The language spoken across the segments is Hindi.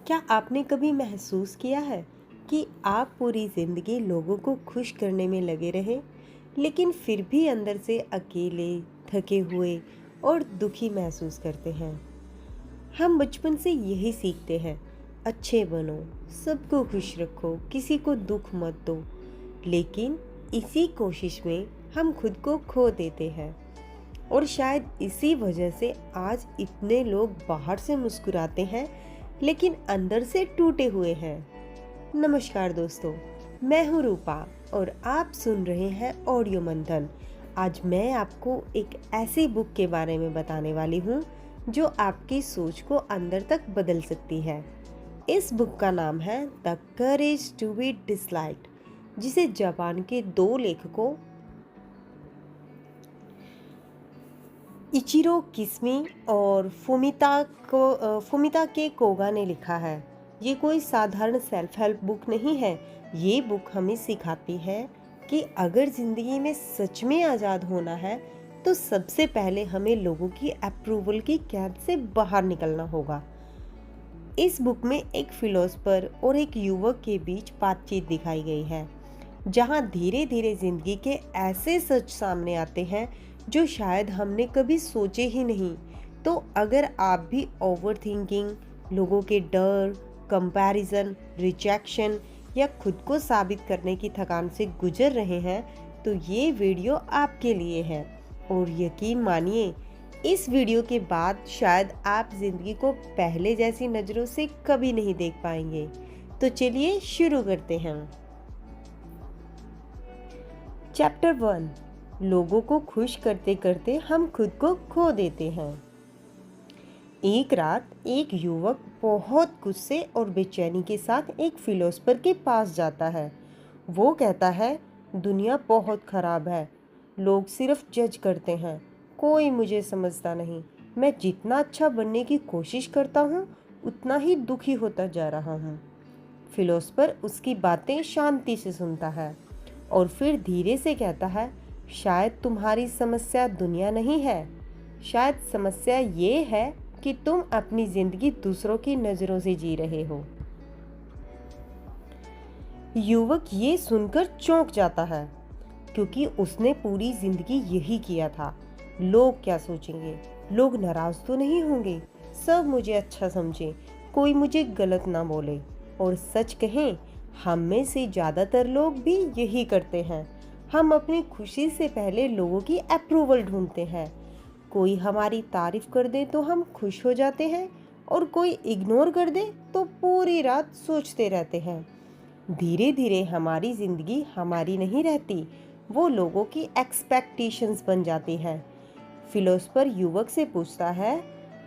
क्या आपने कभी महसूस किया है कि आप पूरी ज़िंदगी लोगों को खुश करने में लगे रहे, लेकिन फिर भी अंदर से अकेले, थके हुए और दुखी महसूस करते हैं? हम बचपन से यही सीखते हैं, अच्छे बनो, सबको खुश रखो, किसी को दुख मत दो। लेकिन इसी कोशिश में हम खुद को खो देते हैं और शायद इसी वजह से आज इतने लोग बाहर से मुस्कुराते हैं लेकिन अंदर से टूटे हुए हैं। नमस्कार दोस्तों, मैं हूँ रूपा और आप सुन रहे हैं ऑडियो मंथन। आज मैं आपको एक ऐसी बुक के बारे में बताने वाली हूँ जो आपकी सोच को अंदर तक बदल सकती है। इस बुक का नाम है the courage to be disliked, जिसे जापान के दो लेखकों इचिरो किस्मी और फुमिता के कोगा ने लिखा है। ये कोई साधारण सेल्फ हेल्प बुक नहीं है। ये बुक हमें सिखाती है कि अगर ज़िंदगी में सच में आज़ाद होना है तो सबसे पहले हमें लोगों की अप्रूवल की कैद से बाहर निकलना होगा। इस बुक में एक फिलोसफर और एक युवक के बीच बातचीत दिखाई गई है, जहाँ धीरे धीरे जिंदगी के ऐसे सच सामने आते हैं जो शायद हमने कभी सोचे ही नहीं। तो अगर आप भी ओवर थिंकिंग, लोगों के डर, कंपैरिजन, रिजेक्शन या खुद को साबित करने की थकान से गुजर रहे हैं तो ये वीडियो आपके लिए है। और यकीन मानिए, इस वीडियो के बाद शायद आप जिंदगी को पहले जैसी नज़रों से कभी नहीं देख पाएंगे। तो चलिए शुरू करते हैं। चैप्टर 1, लोगों को खुश करते करते हम खुद को खो देते हैं। एक रात एक युवक बहुत गुस्से और बेचैनी के साथ एक फिलोसफर के पास जाता है। वो कहता है, दुनिया बहुत खराब है, लोग सिर्फ जज करते हैं, कोई मुझे समझता नहीं। मैं जितना अच्छा बनने की कोशिश करता हूँ उतना ही दुखी होता जा रहा हूँ। फिलोसफर उसकी बातें शांति से सुनता है और फिर धीरे से कहता है, शायद तुम्हारी समस्या दुनिया नहीं है, शायद समस्या ये है कि तुम अपनी जिंदगी दूसरों की नज़रों से जी रहे हो। युवक ये सुनकर चौंक जाता है, क्योंकि उसने पूरी जिंदगी यही किया था। लोग क्या सोचेंगे, लोग नाराज तो नहीं होंगे, सब मुझे अच्छा समझे, कोई मुझे गलत ना बोले। और सच कहें, हम में से ज़्यादातर लोग भी यही करते हैं। हम अपनी खुशी से पहले लोगों की अप्रूवल ढूंढते हैं। कोई हमारी तारीफ कर दे तो हम खुश हो जाते हैं और कोई इग्नोर कर दे तो पूरी रात सोचते रहते हैं। धीरे धीरे हमारी ज़िंदगी हमारी नहीं रहती, वो लोगों की एक्सपेक्टेशंस बन जाती है। फिलोसफर युवक से पूछता है,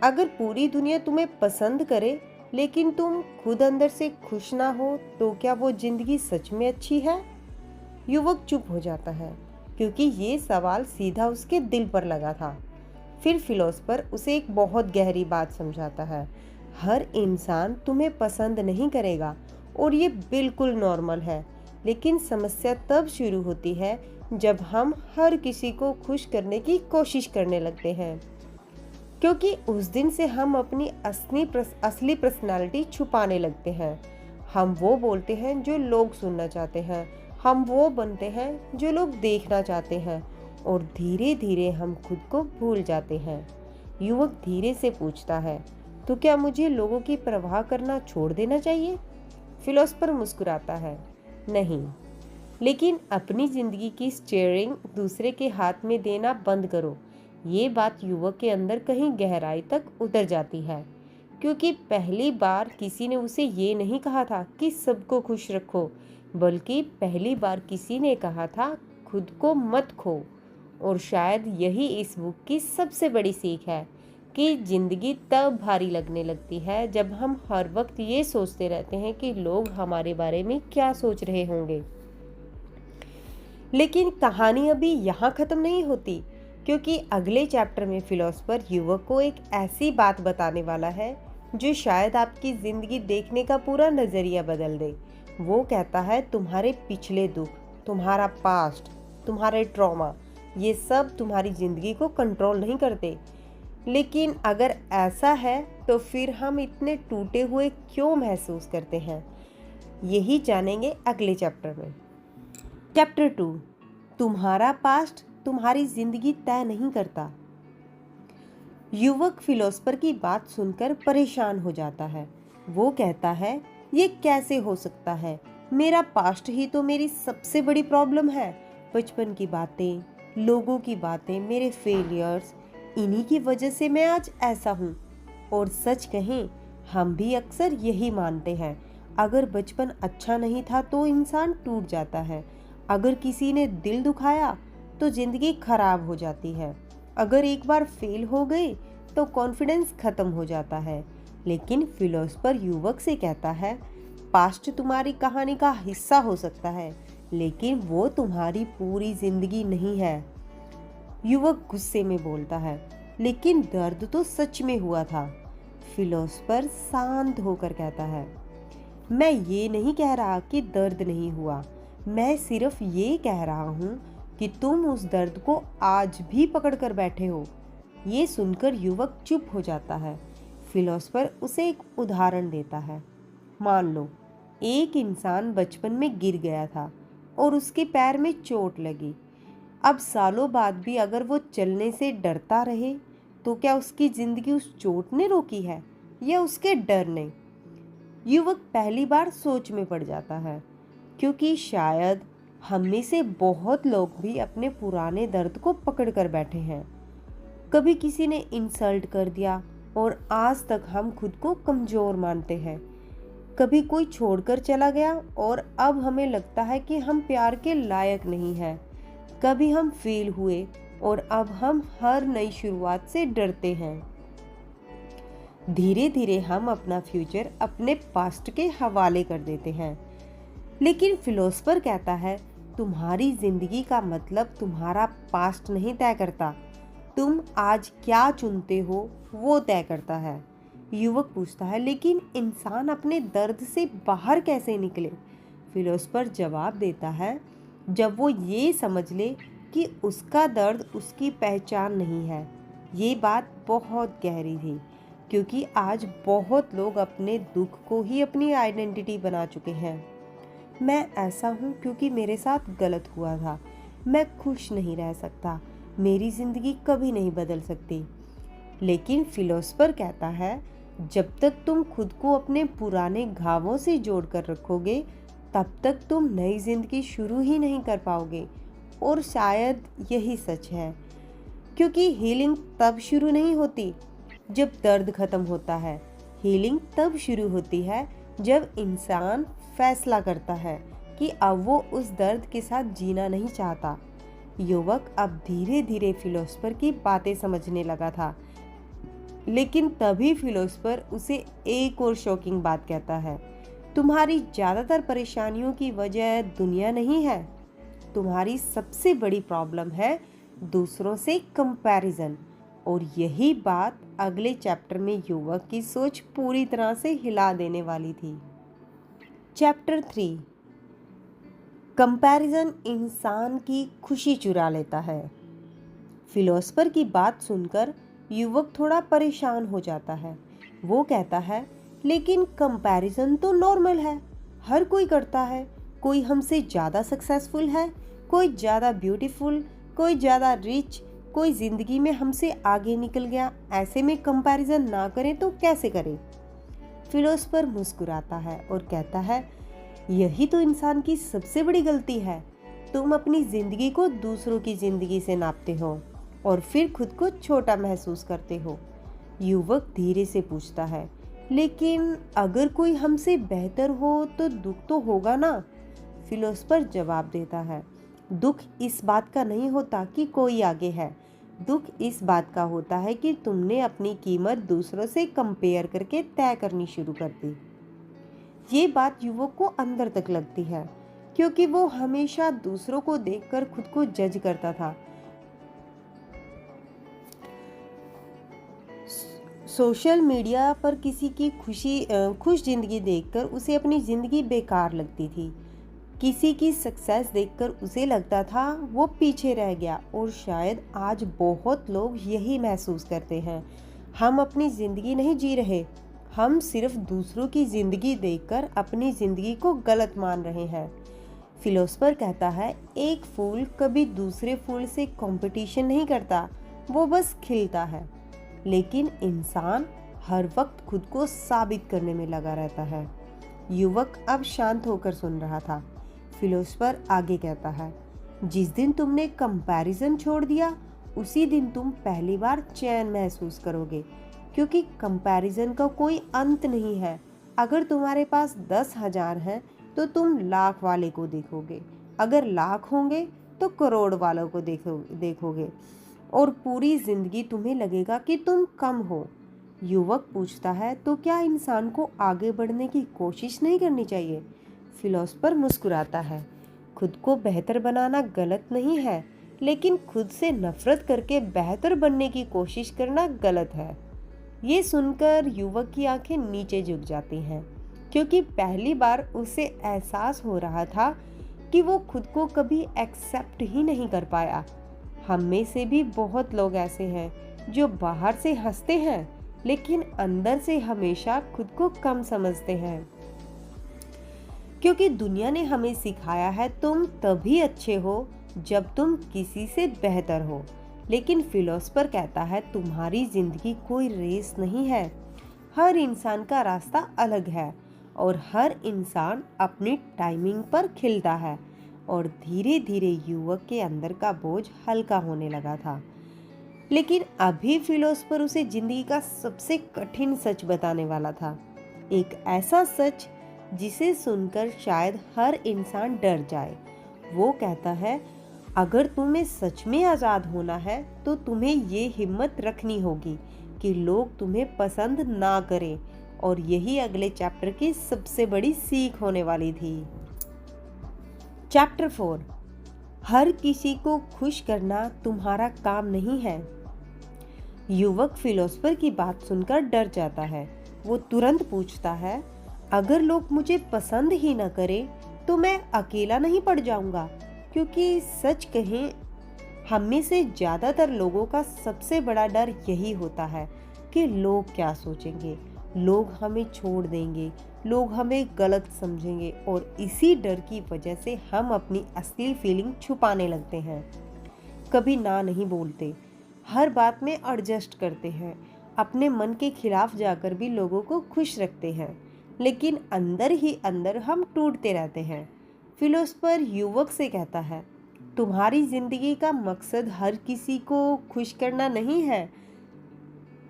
अगर पूरी दुनिया तुम्हें पसंद करे लेकिन तुम खुद अंदर से खुश ना हो तो क्या वो जिंदगी सच में अच्छी है? युवक चुप हो जाता है, क्योंकि ये सवाल सीधा उसके दिल पर लगा था। फिर फिलोसफर उसे एक बहुत गहरी बात समझाता है, हर इंसान तुम्हें पसंद नहीं करेगा और ये बिल्कुल नॉर्मल है। लेकिन समस्या तब शुरू होती है जब हम हर किसी को खुश करने की कोशिश करने लगते हैं, क्योंकि उस दिन से हम अपनी असली पर्सनालिटी छुपाने लगते हैं। हम वो बोलते हैं जो लोग सुनना चाहते हैं, हम वो बनते हैं जो लोग देखना चाहते हैं, और धीरे धीरे हम खुद को भूल जाते हैं। युवक धीरे से पूछता है, तो क्या मुझे लोगों की परवाह करना छोड़ देना चाहिए? फिलोसफर मुस्कुराता है, नहीं, लेकिन अपनी ज़िंदगी की स्टीयरिंग दूसरे के हाथ में देना बंद करो। ये बात युवक के अंदर कहीं गहराई तक उतर जाती है, क्योंकि पहली बार किसी ने उसे ये नहीं कहा था कि सबको खुश रखो, बल्कि पहली बार किसी ने कहा था, खुद को मत खो। और शायद यही इस बुक की सबसे बड़ी सीख है कि ज़िंदगी तब भारी लगने लगती है जब हम हर वक्त ये सोचते रहते हैं कि लोग हमारे बारे में क्या सोच रहे होंगे। लेकिन कहानी अभी यहाँ ख़त्म नहीं होती, क्योंकि अगले चैप्टर में फिलोसफर युवक को एक ऐसी बात बताने वाला है जो शायद आपकी ज़िंदगी देखने का पूरा नज़रिया बदल दे। वो कहता है, तुम्हारे पिछले दुख, तुम्हारा पास्ट, तुम्हारे ट्रॉमा, ये सब तुम्हारी ज़िंदगी को कंट्रोल नहीं करते। लेकिन अगर ऐसा है तो फिर हम इतने टूटे हुए क्यों महसूस करते हैं? यही जानेंगे अगले चैप्टर में। चैप्टर 2, तुम्हारा पास्ट तुम्हारी जिंदगी तय नहीं करता। युवक फिलोसफर की बात सुनकर परेशान हो जाता है। वो कहता है, ये कैसे हो सकता है? मेरा पास्ट ही तो मेरी सबसे बड़ी प्रॉब्लम है। बचपन की बातें, लोगों की बातें, मेरे फेलियर्स, इन्हीं की वजह से मैं आज ऐसा हूँ। और सच कहें, हम भी अक्सर यही मानते हैं। अगर बचपन अच्छा नहीं था तो इंसान टूट जाता है। अगर किसी ने दिल दुखाया तो जिंदगी खराब हो जाती है। अगर एक बार फेल हो गए तो कॉन्फिडेंस खत्म हो जाता है। लेकिन फिलोसफर युवक से कहता है, पास्ट तुम्हारी कहानी का हिस्सा हो सकता है, लेकिन वो तुम्हारी पूरी जिंदगी नहीं है। युवक गुस्से में बोलता है, लेकिन दर्द तो सच में हुआ था। फिलोसफर शांत होकर कहता है, मैं ये नहीं कह रहा कि दर्द नहीं हुआ, मैं सिर्फ ये कह रहा हूँ कि तुम उस दर्द को आज भी पकड़ कर बैठे हो। ये सुनकर युवक चुप हो जाता है। फिलोसफर उसे एक उदाहरण देता है। मान लो एक इंसान बचपन में गिर गया था और उसके पैर में चोट लगी। अब सालों बाद भी अगर वो चलने से डरता रहे तो क्या उसकी जिंदगी उस चोट ने रोकी है या उसके डर ने? युवक पहली बार सोच में पड़ जाता है, क्योंकि शायद हम में से बहुत लोग भी अपने पुराने दर्द को पकड़ कर बैठे हैं। कभी किसी ने इंसल्ट कर दिया और आज तक हम खुद को कमज़ोर मानते हैं। कभी कोई छोड़कर चला गया और अब हमें लगता है कि हम प्यार के लायक नहीं हैं। कभी हम फेल हुए और अब हम हर नई शुरुआत से डरते हैं। धीरे धीरे हम अपना फ्यूचर अपने पास्ट के हवाले कर देते हैं। लेकिन फिलोसफर कहता है, तुम्हारी जिंदगी का मतलब तुम्हारा पास्ट नहीं तय करता। तुम आज क्या चुनते हो वो तय करता है। युवक पूछता है, लेकिन इंसान अपने दर्द से बाहर कैसे निकले? फिलोसफर जवाब देता है, जब वो ये समझ ले कि उसका दर्द उसकी पहचान नहीं है। ये बात बहुत गहरी थी, क्योंकि आज बहुत लोग अपने दुख को ही अपनी आइडेंटिटी बना चुके हैं। मैं ऐसा हूँ क्योंकि मेरे साथ गलत हुआ था। मैं खुश नहीं रह सकता। मेरी ज़िंदगी कभी नहीं बदल सकती। लेकिन फिलोसफर कहता है, जब तक तुम खुद को अपने पुराने घावों से जोड़ कर रखोगे, तब तक तुम नई जिंदगी शुरू ही नहीं कर पाओगे। और शायद यही सच है, क्योंकि हीलिंग तब शुरू नहीं होती जब दर्द खत्म होता है। हीलिंग तब शुरू होती है जब इंसान फैसला करता है कि अब वो उस दर्द के साथ जीना नहीं चाहता। युवक अब धीरे धीरे फिलोसफर की बातें समझने लगा था। लेकिन तभी फिलोसफर उसे एक और शॉकिंग बात कहता है, तुम्हारी ज़्यादातर परेशानियों की वजह दुनिया नहीं है। तुम्हारी सबसे बड़ी प्रॉब्लम है दूसरों से कंपैरिजन। और यही बात अगले चैप्टर में युवक की सोच पूरी तरह से हिला देने वाली थी। चैप्टर 3, कंपैरिजन इंसान की खुशी चुरा लेता है। फिलोसफर की बात सुनकर युवक थोड़ा परेशान हो जाता है। वो कहता है, लेकिन कंपैरिजन तो नॉर्मल है, हर कोई करता है। कोई हमसे ज़्यादा सक्सेसफुल है, कोई ज़्यादा ब्यूटीफुल, कोई ज़्यादा रिच, कोई ज़िंदगी में हमसे आगे निकल गया। ऐसे में कंपैरिजन ना करें तो कैसे करें? फिलोसफर मुस्कुराता है और कहता है, यही तो इंसान की सबसे बड़ी गलती है। तुम अपनी ज़िंदगी को दूसरों की ज़िंदगी से नापते हो और फिर खुद को छोटा महसूस करते हो। युवक धीरे से पूछता है, लेकिन अगर कोई हमसे बेहतर हो तो दुख तो होगा ना? फिलोसफर जवाब देता है, दुख इस बात का नहीं होता कि कोई आगे है। दुख इस बात का होता है कि तुमने अपनी कीमत दूसरों से कंपेयर करके तय करनी शुरू कर दी। ये बात युवक को अंदर तक लगती है, क्योंकि वो हमेशा दूसरों को देखकर खुद को जज करता था। सोशल मीडिया पर किसी की खुश ज़िंदगी देखकर उसे अपनी ज़िंदगी बेकार लगती थी। किसी की सक्सेस देखकर उसे लगता था वो पीछे रह गया। और शायद आज बहुत लोग यही महसूस करते हैं। हम अपनी जिंदगी नहीं जी रहे, हम सिर्फ दूसरों की जिंदगी देखकर अपनी जिंदगी को गलत मान रहे हैं। फिलोसफर कहता है, एक फूल कभी दूसरे फूल से कंपटीशन नहीं करता, वो बस खिलता है। लेकिन इंसान हर वक्त खुद को साबित करने में लगा रहता है। युवक अब शांत होकर सुन रहा था। फिलोसफर आगे कहता है, जिस दिन तुमने कंपैरिजन छोड़ दिया, उसी दिन तुम पहली बार चैन महसूस करोगे, क्योंकि कंपैरिजन का कोई अंत नहीं है। अगर तुम्हारे पास 10,000 हैं तो तुम लाख वाले को देखोगे, अगर लाख होंगे तो करोड़ वालों को देखोगे और पूरी जिंदगी तुम्हें लगेगा कि तुम कम हो। युवक पूछता है, तो क्या इंसान को आगे बढ़ने की कोशिश नहीं करनी चाहिए? फिलोसफर मुस्कुराता है, खुद को बेहतर बनाना गलत नहीं है, लेकिन खुद से नफरत करके बेहतर बनने की कोशिश करना गलत है। ये सुनकर युवक की आंखें नीचे झुक जाती हैं, क्योंकि पहली बार उसे एहसास हो रहा था कि वो खुद को कभी एक्सेप्ट ही नहीं कर पाया। हम में से भी बहुत लोग ऐसे हैं जो बाहर से हंसते हैं, लेकिन अंदर से हमेशा खुद को कम समझते हैं, क्योंकि दुनिया ने हमें सिखाया है तुम तभी अच्छे हो जब तुम किसी से बेहतर हो। लेकिन फिलोसफर कहता है, तुम्हारी जिंदगी कोई रेस नहीं है। हर इंसान का रास्ता अलग है और हर इंसान अपनी टाइमिंग पर खिलता है। और धीरे धीरे युवक के अंदर का बोझ हल्का होने लगा था। लेकिन अभी फिलोसफर उसे जिंदगी का सबसे कठिन सच बताने वाला था, एक ऐसा सच जिसे सुनकर शायद हर इंसान डर जाए। वो कहता है, अगर तुम्हें सच में आज़ाद होना है तो तुम्हें ये हिम्मत रखनी होगी कि लोग तुम्हें पसंद ना करें। और यही अगले चैप्टर की सबसे बड़ी सीख होने वाली थी। चैप्टर 4, हर किसी को खुश करना तुम्हारा काम नहीं है। युवक फिलोसफर की बात सुनकर डर जाता है। वो तुरंत पूछता है, अगर लोग मुझे पसंद ही न करें तो मैं अकेला नहीं पड़ जाऊंगा? क्योंकि सच कहें, हम में से ज़्यादातर लोगों का सबसे बड़ा डर यही होता है कि लोग क्या सोचेंगे, लोग हमें छोड़ देंगे, लोग हमें गलत समझेंगे। और इसी डर की वजह से हम अपनी असली फीलिंग छुपाने लगते हैं। कभी ना नहीं बोलते, हर बात में एडजस्ट करते हैं, अपने मन के खिलाफ जाकर भी लोगों को खुश रखते हैं, लेकिन अंदर ही अंदर हम टूटते रहते हैं। फिलोसफर युवक से कहता है, तुम्हारी जिंदगी का मकसद हर किसी को खुश करना नहीं है।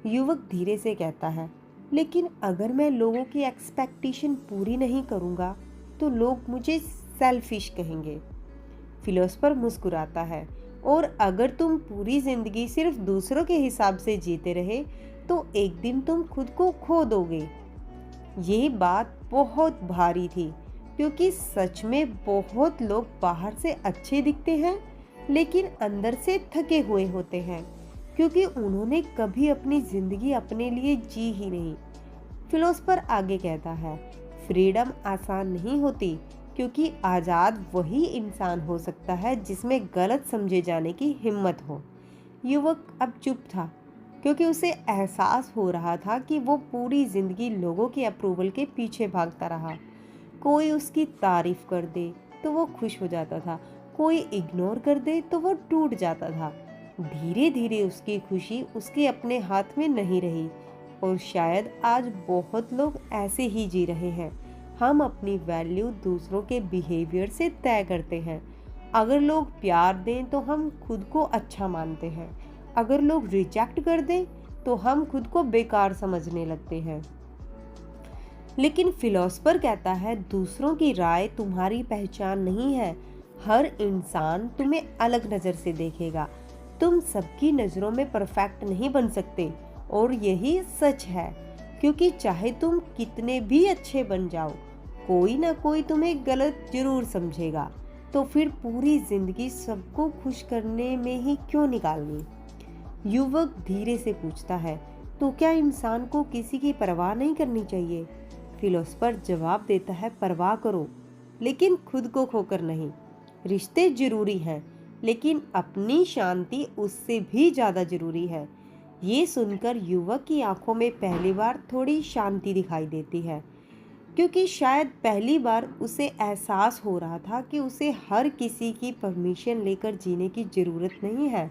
युवक धीरे से कहता है, लेकिन अगर मैं लोगों की एक्सपेक्टेशन पूरी नहीं करूँगा तो लोग मुझे सेल्फिश कहेंगे। फिलोसफर मुस्कुराता है, और अगर तुम पूरी जिंदगी सिर्फ दूसरों के हिसाब से जीते रहे तो एक दिन तुम खुद को खो दोगे। ये बात बहुत भारी थी, क्योंकि सच में बहुत लोग बाहर से अच्छे दिखते हैं लेकिन अंदर से थके हुए होते हैं, क्योंकि उन्होंने कभी अपनी जिंदगी अपने लिए जी ही नहीं। फिलोसफर आगे कहता है, फ्रीडम आसान नहीं होती, क्योंकि आज़ाद वही इंसान हो सकता है जिसमें गलत समझे जाने की हिम्मत हो। युवक अब चुप था, क्योंकि उसे एहसास हो रहा था कि वो पूरी जिंदगी लोगों के अप्रूवल के पीछे भागता रहा। कोई उसकी तारीफ कर दे तो वो खुश हो जाता था, कोई इग्नोर कर दे तो वो टूट जाता था। धीरे धीरे उसकी खुशी उसके अपने हाथ में नहीं रही, और शायद आज बहुत लोग ऐसे ही जी रहे हैं। हम अपनी वैल्यू दूसरों के बिहेवियर से तय करते हैं। अगर लोग प्यार दें तो हम खुद को अच्छा मानते हैं, अगर लोग रिजेक्ट कर दें तो हम खुद को बेकार समझने लगते हैं। लेकिन फिलोसफर कहता है, दूसरों की राय तुम्हारी पहचान नहीं है। हर इंसान तुम्हें अलग नज़र से देखेगा। तुम सबकी नज़रों में परफेक्ट नहीं बन सकते, और यही सच है, क्योंकि चाहे तुम कितने भी अच्छे बन जाओ, कोई ना कोई तुम्हें गलत जरूर समझेगा। तो फिर पूरी जिंदगी सबको खुश करने में ही क्यों निकालनी? युवक धीरे से पूछता है, तो क्या इंसान को किसी की परवाह नहीं करनी चाहिए? फिलोसफर जवाब देता है, परवाह करो, लेकिन खुद को खोकर नहीं। रिश्ते जरूरी हैं, लेकिन अपनी शांति उससे भी ज़्यादा जरूरी है। ये सुनकर युवक की आंखों में पहली बार थोड़ी शांति दिखाई देती है, क्योंकि शायद पहली बार उसे एहसास हो रहा था कि उसे हर किसी की परमिशन लेकर जीने की ज़रूरत नहीं है।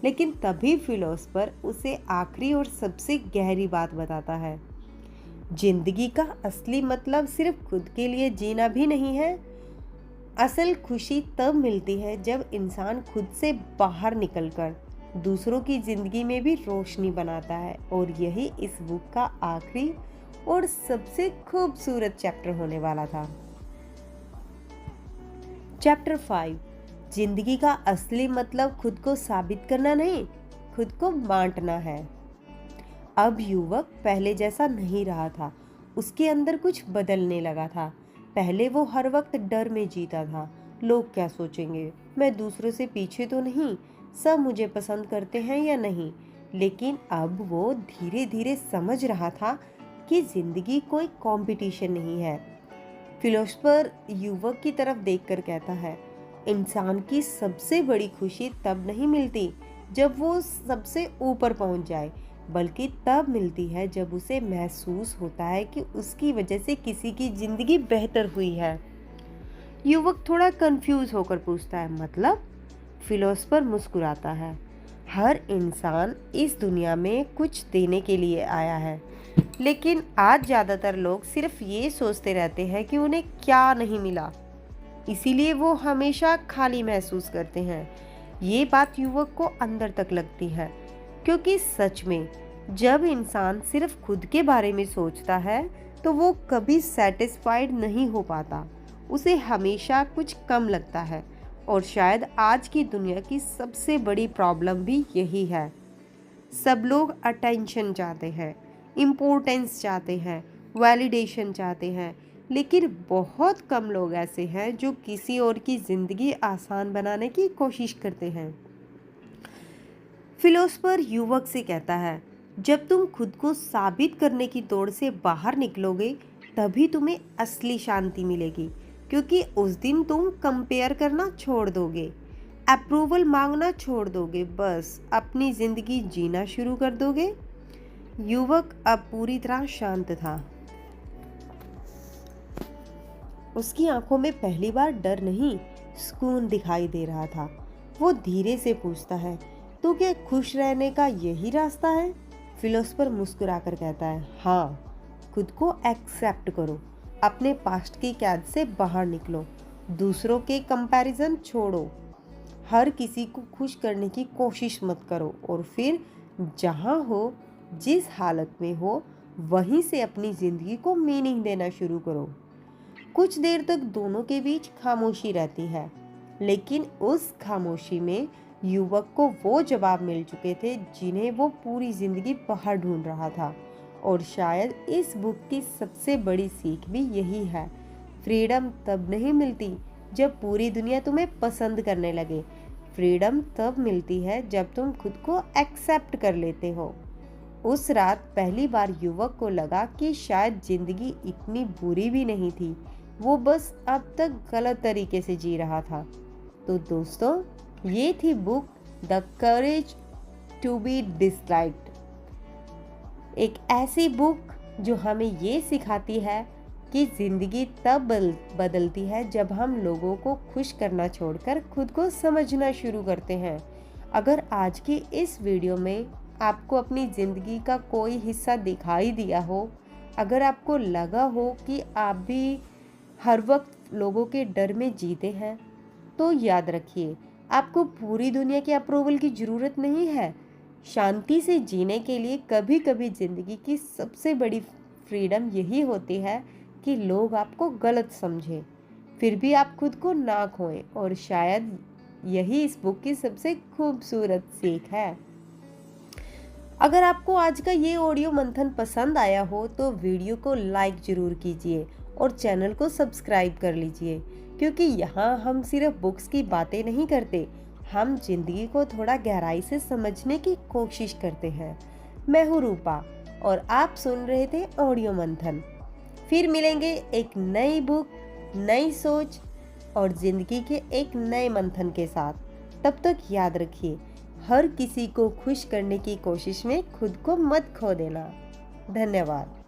लेकिन तभी फिलोसफर उसे आखिरी और सबसे गहरी बात बताता है। जिंदगी का असली मतलब सिर्फ खुद के लिए जीना भी नहीं है। असल खुशी तब मिलती है जब इंसान खुद से बाहर निकलकर दूसरों की जिंदगी में भी रोशनी बनाता है। और यही इस बुक का आखिरी और सबसे खूबसूरत चैप्टर होने वाला था। चैप्टर 5, जिंदगी का असली मतलब खुद को साबित करना नहीं, खुद को बांटना है। अब युवक पहले जैसा नहीं रहा था, उसके अंदर कुछ बदलने लगा था। पहले वो हर वक्त डर में जीता था, लोग क्या सोचेंगे, मैं दूसरों से पीछे तो नहीं, सब मुझे पसंद करते हैं या नहीं। लेकिन अब वो धीरे धीरे समझ रहा था कि जिंदगी कोई कंपटीशन नहीं है। फिलोसफर युवक की तरफ देखकर कहता है, इंसान की सबसे बड़ी खुशी तब नहीं मिलती जब वो सबसे ऊपर पहुंच जाए, बल्कि तब मिलती है जब उसे महसूस होता है कि उसकी वजह से किसी की जिंदगी बेहतर हुई है। युवक थोड़ा कंफ्यूज होकर पूछता है, मतलब? फिलोसफर मुस्कुराता है, हर इंसान इस दुनिया में कुछ देने के लिए आया है, लेकिन आज ज़्यादातर लोग सिर्फ ये सोचते रहते हैं कि उन्हें क्या नहीं मिला, इसीलिए वो हमेशा खाली महसूस करते हैं। ये बात युवक को अंदर तक लगती है, क्योंकि सच में जब इंसान सिर्फ खुद के बारे में सोचता है तो वो कभी सेटिस्फाइड नहीं हो पाता, उसे हमेशा कुछ कम लगता है। और शायद आज की दुनिया की सबसे बड़ी प्रॉब्लम भी यही है। सब लोग अटेंशन चाहते हैं, इम्पोर्टेंस चाहते हैं, वैलिडेशन चाहते हैं, लेकिन बहुत कम लोग ऐसे हैं जो किसी और की ज़िंदगी आसान बनाने की कोशिश करते हैं। फिलोसफर युवक से कहता है, जब तुम खुद को साबित करने की दौड़ से बाहर निकलोगे तभी तुम्हें असली शांति मिलेगी, क्योंकि उस दिन तुम कंपेयर करना छोड़ दोगे, अप्रूवल मांगना छोड़ दोगे, बस अपनी ज़िंदगी जीना शुरू कर दोगे। युवक अब पूरी तरह शांत था। उसकी आंखों में पहली बार डर नहीं, सुकून दिखाई दे रहा था। वो धीरे से पूछता है, तो क्या खुश रहने का यही रास्ता है? फिलोसफर मुस्कुराकर कहता है, हाँ, खुद को एक्सेप्ट करो, अपने पास्ट की कैद से बाहर निकलो, दूसरों के कंपैरिजन छोड़ो, हर किसी को खुश करने की कोशिश मत करो, और फिर जहाँ हो, जिस हालत में हो, वहीं से अपनी ज़िंदगी को मीनिंग देना शुरू करो। कुछ देर तक दोनों के बीच खामोशी रहती है, लेकिन उस खामोशी में युवक को वो जवाब मिल चुके थे जिन्हें वो पूरी ज़िंदगी बाहर ढूंढ रहा था। और शायद इस बुक की सबसे बड़ी सीख भी यही है, फ्रीडम तब नहीं मिलती जब पूरी दुनिया तुम्हें पसंद करने लगे, फ्रीडम तब मिलती है जब तुम खुद को एक्सेप्ट कर लेते हो। उस रात पहली बार युवक को लगा कि शायद ज़िंदगी इतनी बुरी भी नहीं थी, वो बस अब तक गलत तरीके से जी रहा था। तो दोस्तों, ये थी book the courage to be disliked, एक ऐसी बुक जो हमें ये सिखाती है कि ज़िंदगी तब बदलती है जब हम लोगों को खुश करना छोड़कर खुद को समझना शुरू करते हैं। अगर आज की इस वीडियो में आपको अपनी ज़िंदगी का कोई हिस्सा दिखाई दिया हो, अगर आपको लगा हो कि आप भी हर वक्त लोगों के डर में जीते हैं, तो याद रखिए, आपको पूरी दुनिया के अप्रूवल की ज़रूरत नहीं है। शांति से जीने के लिए कभी कभी ज़िंदगी की सबसे बड़ी फ्रीडम यही होती है कि लोग आपको गलत समझें, फिर भी आप खुद को ना खोएं। और शायद यही इस बुक की सबसे खूबसूरत सीख है। अगर आपको आज का ये ऑडियो मंथन पसंद आया हो तो वीडियो को लाइक ज़रूर कीजिए और चैनल को सब्सक्राइब कर लीजिए, क्योंकि यहाँ हम सिर्फ बुक्स की बातें नहीं करते, हम जिंदगी को थोड़ा गहराई से समझने की कोशिश करते हैं। मैं हूँ रूपा और आप सुन रहे थे ऑडियो मंथन। फिर मिलेंगे एक नई बुक, नई सोच और ज़िंदगी के एक नए मंथन के साथ। तब तक याद रखिए, हर किसी को खुश करने की कोशिश में खुद को मत खो देना। धन्यवाद।